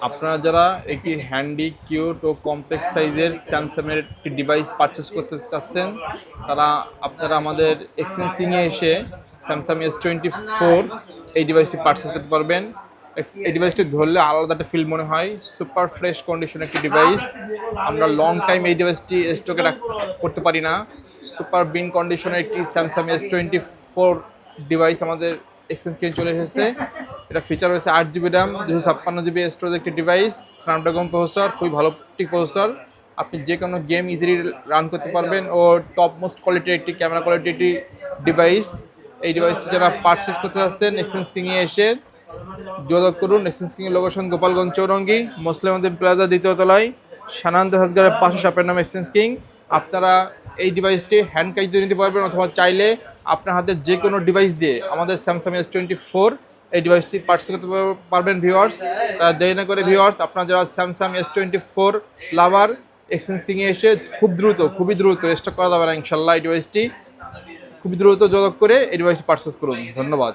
আপনারা যারা একটি হ্যান্ডি কিউট ও কমপ্লেক্স সাইজের স্যামসাংয়ের একটি ডিভাইস পারচেস করতে চাচ্ছেন, আপনারা আমাদের এক্সচেঞ্জ এসে স্যামসাং S24 এই ডিভাইসটি পারচেস করতে পারবেন। এই ডিভাইসটি ধরলে আলাদা একটা ফিল মনে হয়। সুপার ফ্রেশ কন্ডিশন একটি ডিভাইস। আমরা লং টাইম এই ডিভাইসটি স্টকে করতে পারি না। সুপার বিন কন্ডিশনের একটি স্যামসাং S24 ডিভাইস আমাদের এক্সচেঞ্জ কিনে চলে এসেছে। এটা ফিচার রয়েছে 8 GB র্যাম, 256 GB স্টোরেজ একটি ডিভাইস, স্ন্যাপড্রাগন প্রসেসর, খুবই ভালো একটি প্রসেসর। আপনি যে কোনো গেম ইজিলি রান করতে পারবেন ও টপ মোস্ট কোয়ালিটির একটি ক্যামেরা কোয়ালিটি একটি ডিভাইস। এই ডিভাইসটি যারা পারচেস করতে চাচ্ছেন এক্সচেঞ্জ কিংয়ে এসে যোগাযোগ করুন। Exchange king location Gopalganj Chowrangi, Muslim plaza দ্বিতীয় তলায়, সানান্ত হাসগারের পাশে শপের নাম এক্সচেঞ্জ কিং। আপনারা এই ডিভাইসটি হ্যান্ড ক্যাশ দিয়ে নিতে পারবেন অথবা চাইলে আপনার হাতে যে কোনো ডিভাইস দিয়ে আমাদের স্যামসাং S24 এই ডিভাইসটি পারচেস করতে পারবেন ভিউয়ার্স। দেরি না করে ভিউয়ার্স, আপনারা যারা স্যামসাং S24 লাভার এক্সচেঞ্জ কিংয়ে এসে খুবই দ্রুত স্টক করা যাবে না ইনশাল্লাহ। এই ডিভাইসটি খুবই দ্রুত যোগাযোগ করে এই ডিভাইসটি পারচেস করুন। ধন্যবাদ।